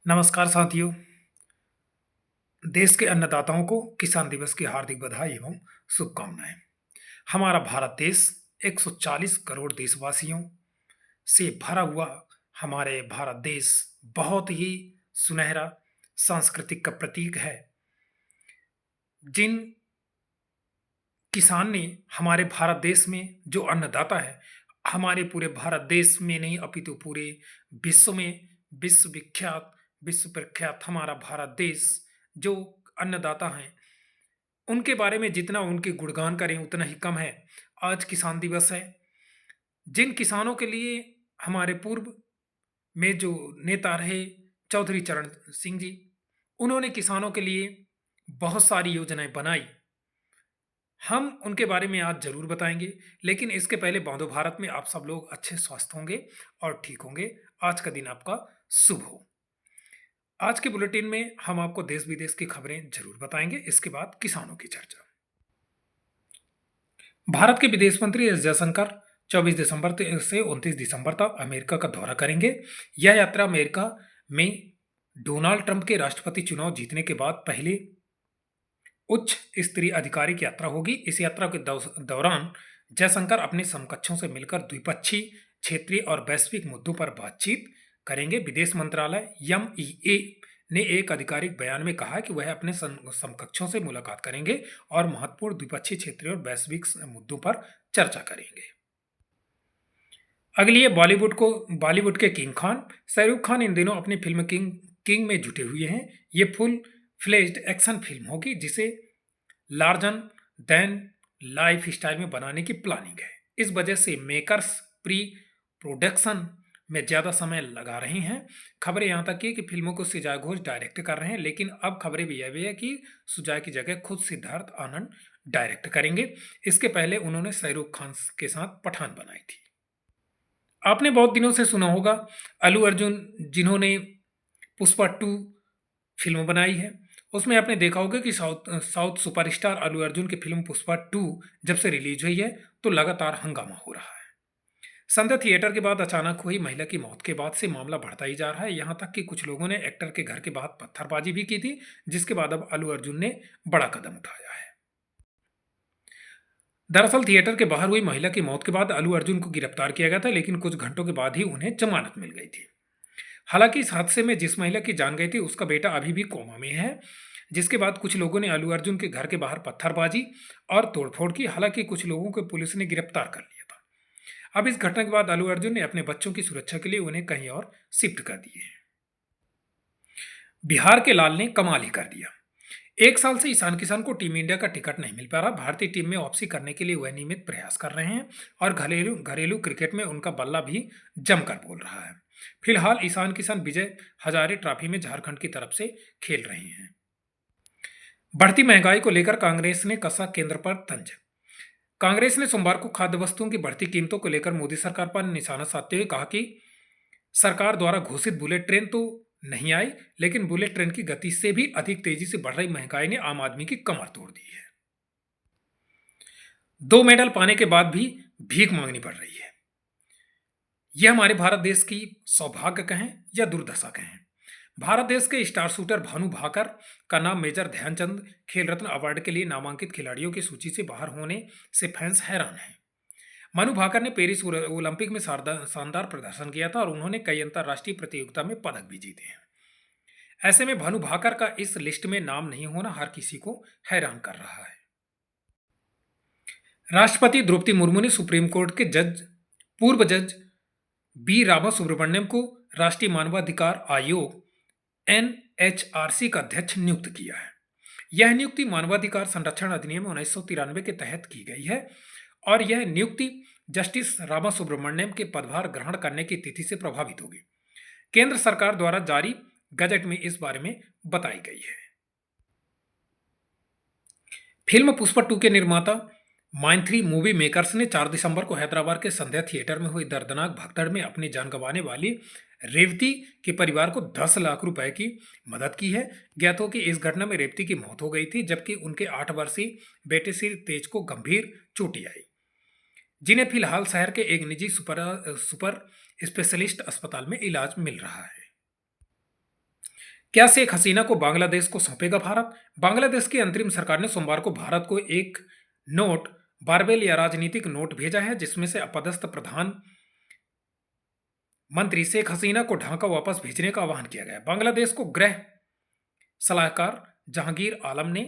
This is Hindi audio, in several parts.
नमस्कार साथियों। देश के अन्नदाताओं को किसान दिवस की हार्दिक बधाई एवं शुभकामनाएं। हमारा भारत देश 140 करोड़ देशवासियों से भरा हुआ हमारे भारत देश बहुत ही सुनहरा सांस्कृतिक का प्रतीक है। जिन किसान ने हमारे भारत देश में जो अन्नदाता है, हमारे पूरे भारत देश में नहीं अपितु पूरे विश्व में विश्व प्रख्यात हमारा भारत देश जो अन्नदाता हैं, उनके बारे में जितना उनके गुणगान करें उतना ही कम है। आज किसान दिवस है। जिन किसानों के लिए हमारे पूर्व में जो नेता रहे चौधरी चरण सिंह जी, उन्होंने किसानों के लिए बहुत सारी योजनाएं बनाई। हम उनके बारे में आज ज़रूर बताएँगे, लेकिन इसके पहले बंदो भारत में आप सब लोग अच्छे स्वस्थ होंगे और ठीक होंगे। आज का दिन आपका शुभ हो। आज के बुलेटिन में हम आपको देश-विदेश की खबरें ज़रूर बताएँगे, इसके बाद किसानों की चर्चा। भारत के विदेश मंत्री एस जयशंकर 24 दिसंबर से 29 दिसंबर तक अमेरिका का दौरा करेंगे। यह यात्रा अमेरिका में डोनाल्ड ट्रंप के राष्ट्रपति चुनाव जीतने के बाद पहले उच्च स्तरीय अधिकारी की यात्रा होगी। इस यात्रा के दौरान जयशंकर अपने समकक्षों से मिलकर द्विपक्षीय, क्षेत्रीय और वैश्विक मुद्दों पर बातचीत करेंगे। विदेश मंत्रालय एमईए ने एक आधिकारिक बयान में कहा कि वह अपने समकक्षों से मुलाकात करेंगे और महत्वपूर्ण द्विपक्षीय, क्षेत्रीय और वैश्विक मुद्दों पर चर्चा करेंगे। अगली है बॉलीवुड के किंग खान शाहरुख खान इन दिनों अपनी फिल्म किंग में जुटे हुए हैं। ये फुल फ्लेज्ड एक्शन फिल्म होगी जिसे लार्जन देन लाइफ स्टाइल में बनाने की प्लानिंग है। इस वजह से मेकर्स प्री प्रोडक्शन में ज़्यादा समय लगा रहे हैं। खबरें यहाँ तक की कि फिल्मों को सुजॉय घोष डायरेक्ट कर रहे हैं, लेकिन अब खबरें भी यह भी है कि सुजॉय की जगह खुद सिद्धार्थ आनंद डायरेक्ट करेंगे। इसके पहले उन्होंने शाहरुख खान के साथ पठान बनाई थी। आपने बहुत दिनों से सुना होगा अल्लू अर्जुन, जिन्होंने पुष्पा 2 फिल्म बनाई है। उसमें आपने देखा होगा कि साउथ सुपरस्टार अल्लू अर्जुन की फिल्म पुष्पा 2 जब से रिलीज हुई है तो लगातार हंगामा हो रहा है। संध्या थिएटर के बाद अचानक हुई महिला की मौत के बाद से मामला बढ़ता ही जा रहा है। यहां तक कि कुछ लोगों ने एक्टर के घर के बाहर पत्थरबाजी भी की थी, जिसके बाद अब अल्लू अर्जुन ने बड़ा कदम उठाया है। दरअसल थिएटर के बाहर हुई महिला की मौत के बाद अल्लू अर्जुन को गिरफ्तार किया गया था, लेकिन कुछ घंटों के बाद ही उन्हें जमानत मिल गई थी। हालांकि इस हादसे में जिस महिला की जान गई थी उसका बेटा अभी भी कोमा में है, जिसके बाद कुछ लोगों ने अल्लू अर्जुन के घर के बाहर पत्थरबाजी और तोड़फोड़ की। हालांकि कुछ लोगों को पुलिस ने गिरफ्तार कर लिया था। अब इस घटना के बाद अल्लू अर्जुन ने अपने बच्चों की सुरक्षा के लिए उन्हें कहीं और शिफ्ट कर दिए हैं। बिहार के लाल ने कमाल ही कर दिया। एक साल से ईशान किशन को टीम इंडिया का टिकट नहीं मिल पा रहा। भारतीय टीम में वापसी करने के लिए वह नियमित प्रयास कर रहे हैं और घरेलू क्रिकेट में उनका बल्ला भी जमकर बोल रहा है। फिलहाल ईशान किशन विजय हजारे ट्रॉफी में झारखंड की तरफ से खेल रहे हैं। बढ़ती महंगाई को लेकर कांग्रेस ने कसा केंद्र पर तंज। कांग्रेस ने सोमवार को खाद्य वस्तुओं की बढ़ती कीमतों को लेकर मोदी सरकार पर निशाना साधते हुए कहा कि सरकार द्वारा घोषित बुलेट ट्रेन तो नहीं आई, लेकिन बुलेट ट्रेन की गति से भी अधिक तेजी से बढ़ रही महंगाई ने आम आदमी की कमर तोड़ दी है। 2 मेडल पाने के बाद भी भीख मांगनी पड़ रही है। यह हमारे भारत देश की सौभाग्य कहें या दुर्दशा कहें। भारत देश के स्टार शूटर भानु भाकर का नाम मेजर ध्यानचंद खेल रत्न अवार्ड के लिए नामांकित खिलाड़ियों की सूची से बाहर होने से फैंस हैरान हैं। मनु भाकर ने पेरिस ओलंपिक में शानदार प्रदर्शन किया था और उन्होंने कई अंतर्राष्ट्रीय प्रतियोगिता में पदक भी जीते हैं। ऐसे में भानु भाकर का इस लिस्ट में नाम नहीं होना हर किसी को हैरान कर रहा है। राष्ट्रपति द्रौपदी मुर्मू ने सुप्रीम कोर्ट के पूर्व जज बी रामा सुब्रमण्यम को राष्ट्रीय मानवाधिकार आयोग एनएचआरसी का अध्यक्ष नियुक्त किया है। यह नियुक्ति मानवाधिकार संरक्षण अधिनियम 1993 के तहत की गई है और यह नियुक्ति जस्टिस रामा सुब्रमण्यम के पदभार ग्रहण करने की तिथि से प्रभावित होगी। केंद्र सरकार द्वारा जारी गजट में इस बारे में बताई गई है। फिल्म पुष्पा 2 के निर्माता माइंथ्री मूवी मेकर्स ने 4 दिसंबर को हैदराबाद के संध्या थिएटर में हुई दर्दनाक भगदड़ में अपनी जान गंवाने वाली रेवती के परिवार को 10 लाख रुपए की मदद की है। ज्ञात हो कि इस घटना में रेवती की मौत हो गई थी, जबकि उनके 8 वर्षीय बेटे श्री तेज को गंभीर चोटें आई, जिन्हें फिलहाल शहर के एक निजी सुपर स्पेशलिस्ट अस्पताल में इलाज मिल रहा है। क्या शेख हसीना को बांग्लादेश को सौंपेगा भारत? बांग्लादेश की अंतरिम सरकार ने सोमवार को भारत को एक नोट बारबेल या राजनीतिक नोट भेजा है, जिसमें से अपदस्थ प्रधानमंत्री शेख हसीना को ढाका वापस भेजने का आह्वान किया गया। बांग्लादेश को गृह सलाहकार जहांगीर आलम ने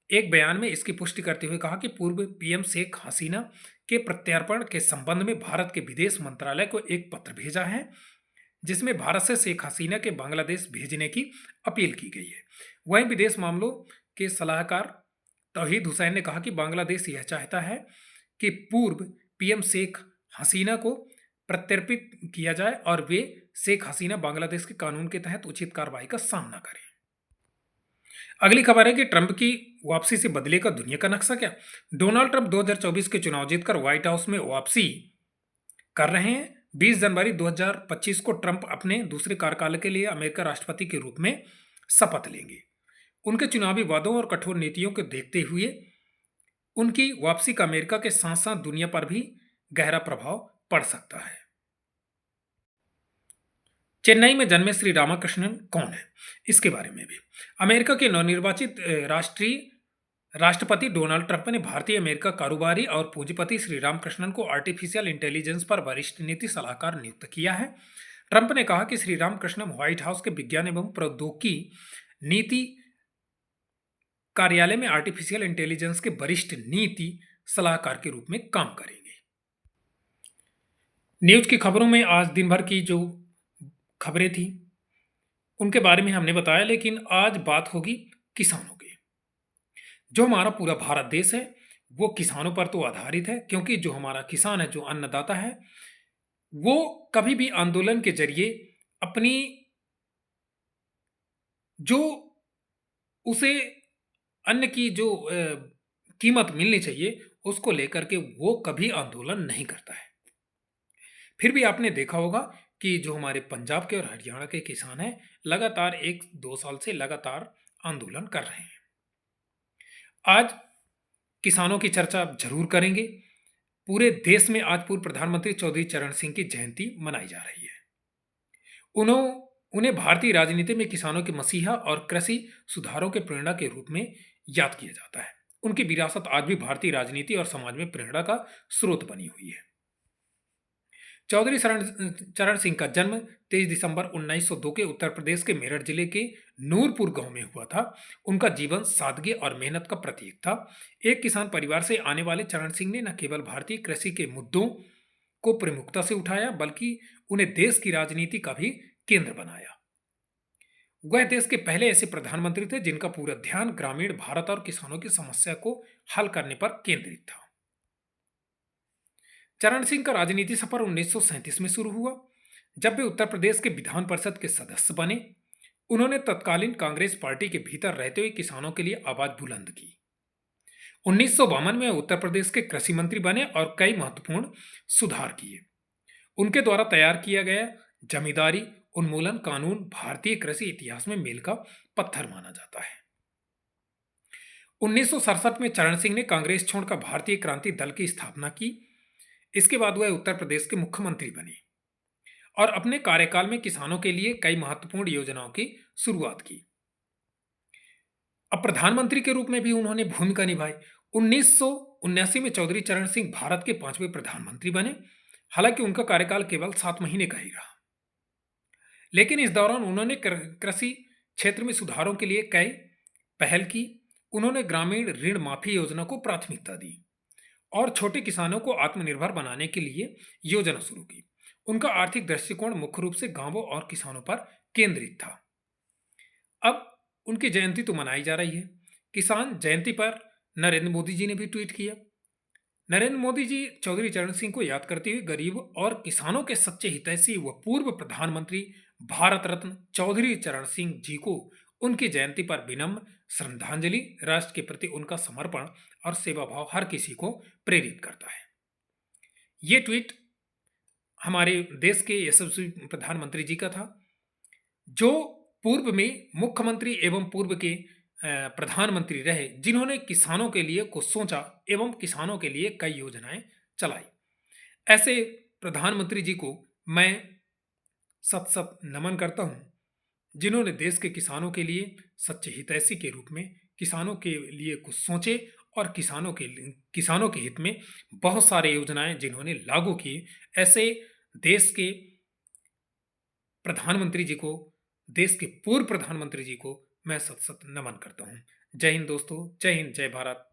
एक बयान में इसकी पुष्टि करते हुए कहा कि पूर्व पीएम शेख हसीना के प्रत्यार्पण के संबंध में भारत के विदेश मंत्रालय को एक पत्र भेजा है, जिसमें भारत से शेख हसीना के बांग्लादेश भेजने की अपील की गई है। वहीं विदेश मामलों के सलाहकार तौहीद हुसैन ने कहा कि बांग्लादेश यह चाहता है कि पूर्व पीएम शेख हसीना को प्रत्यर्पित किया जाए और वे शेख हसीना बांग्लादेश के कानून के तहत उचित कार्रवाई का सामना करें। अगली खबर है कि ट्रंप की वापसी से बदलेगा दुनिया का नक्शा क्या? डोनाल्ड ट्रंप 2024 के चुनाव जीतकर व्हाइट हाउस में वापसी कर रहे हैं। 20 जनवरी 2025 को ट्रंप अपने दूसरे कार्यकाल के लिए अमेरिका राष्ट्रपति के रूप में शपथ लेंगे। उनके चुनावी वादों और कठोर नीतियों को देखते हुए उनकी वापसी का अमेरिका के साथ साथ दुनिया पर भी गहरा प्रभाव पड़ सकता है। चेन्नई में जन्मे श्री रामकृष्णन कौन है, इसके बारे में भी। अमेरिका के नवनिर्वाचित राष्ट्रपति डोनाल्ड ट्रंप ने भारतीय अमेरिका कारोबारी और पूंजीपति श्री रामकृष्णन को आर्टिफिशियल इंटेलिजेंस पर वरिष्ठ नीति सलाहकार नियुक्त किया है। ट्रंप ने कहा कि श्री रामकृष्णन व्हाइट हाउस के विज्ञान एवं प्रौद्योगिकी नीति कार्यालय में आर्टिफिशियल इंटेलिजेंस के वरिष्ठ नीति सलाहकार के रूप में काम करेंगे। न्यूज की खबरों में आज दिन भर की जो खबरें थी उनके बारे में हमने बताया, लेकिन आज बात होगी किसानों की। जो हमारा पूरा भारत देश है वो किसानों पर तो आधारित है, क्योंकि जो हमारा किसान है, जो अन्नदाता है, वो कभी भी आंदोलन के जरिए अपनी जो उसे अन्न की जो कीमत मिलनी चाहिए उसको लेकर के वो कभी आंदोलन नहीं करता है। फिर भी आपने देखा होगा कि जो हमारे पंजाब के और हरियाणा के किसान हैं, लगातार 1-2 साल से लगातार आंदोलन कर रहे हैं। आज किसानों की चर्चा जरूर करेंगे। पूरे देश में आज पूर्व प्रधानमंत्री चौधरी चरण सिंह की जयंती मनाई जा रही है। उन्हें भारतीय राजनीति में किसानों के मसीहा और कृषि सुधारों के प्रेरणा के रूप में याद किया जाता है। उनकी विरासत आज भी भारतीय राजनीति और समाज में प्रेरणा का स्रोत बनी हुई है। चौधरी चरण सिंह का जन्म 23 दिसंबर 1902 के उत्तर प्रदेश के मेरठ जिले के नूरपुर गांव में हुआ था। उनका जीवन सादगी और मेहनत का प्रतीक था। एक किसान परिवार से आने वाले चरण सिंह ने न केवल भारतीय कृषि के मुद्दों को प्रमुखता से उठाया, बल्कि उन्हें देश की राजनीति का भी केंद्र बनाया। वह देश के पहले ऐसे प्रधानमंत्री थे जिनका पूरा ध्यान ग्रामीण भारत और किसानों की समस्या को हल करने पर केंद्रित था। चरण सिंह का राजनीति सफर 1937 में शुरू हुआ, जब वे उत्तर प्रदेश के विधान परिषद के सदस्य बने। उन्होंने तत्कालीन कांग्रेस पार्टी के भीतर रहते हुए किसानों के लिए आवाज बुलंद की। 1952 में उत्तर प्रदेश के कृषि मंत्री बने और कई महत्वपूर्ण सुधार किए। उनके द्वारा तैयार किया गया जमींदारी उन्मूलन कानून भारतीय कृषि इतिहास में मील का पत्थर माना जाता है। 1967 में चरण सिंह ने कांग्रेस छोड़कर भारतीय क्रांति दल की स्थापना की। इसके बाद वह उत्तर प्रदेश के मुख्यमंत्री बने और अपने कार्यकाल में किसानों के लिए कई महत्वपूर्ण योजनाओं की शुरुआत की। अब प्रधानमंत्री के रूप में भी उन्होंने भूमिका निभाई। 1979 में चौधरी चरण सिंह भारत के 5वें प्रधानमंत्री बने। हालांकि उनका कार्यकाल केवल 7 महीने का ही रहा, लेकिन इस दौरान उन्होंने कृषि क्षेत्र में सुधारों के लिए कई पहल की। उन्होंने ग्रामीण ऋण माफी योजना को प्राथमिकता दी और छोटे किसानों को आत्मनिर्भर बनाने के लिए योजना शुरू की। उनका आर्थिक दृष्टिकोण मुख्य रूप से गांवों और किसानों पर केंद्रित था। अब उनकी जयंती तो मनाई जा रही है। किसान जयंती पर नरेंद्र मोदी जी ने भी ट्वीट किया। नरेंद्र मोदी जी चौधरी चरण सिंह को याद करते हुए गरीब और किसानों के सच्चे हितैषी व पूर्व प्रधानमंत्री भारत रत्न चौधरी चरण सिंह जी को उनकी जयंती पर विनम्र श्रद्धांजलि। राष्ट्र के प्रति उनका समर्पण और सेवा भाव हर किसी को प्रेरित करता है। ये ट्वीट हमारे देश के यशस्वी प्रधानमंत्री जी का था, जो पूर्व में मुख्यमंत्री एवं पूर्व के प्रधानमंत्री रहे, जिन्होंने किसानों के लिए कुछ सोचा एवं किसानों के लिए कई योजनाएं चलाई। ऐसे प्रधानमंत्री जी को मैं सत सत नमन करता हूं, जिन्होंने देश के किसानों के लिए सच्चे हितैषी के रूप में किसानों के लिए कुछ सोचे और किसानों के हित में बहुत सारे योजनाएं जिन्होंने लागू की। ऐसे देश के प्रधानमंत्री जी को, देश के पूर्व प्रधानमंत्री जी को मैं सत सत नमन करता हूँ। जय हिंद दोस्तों, जय हिंद, जय भारत।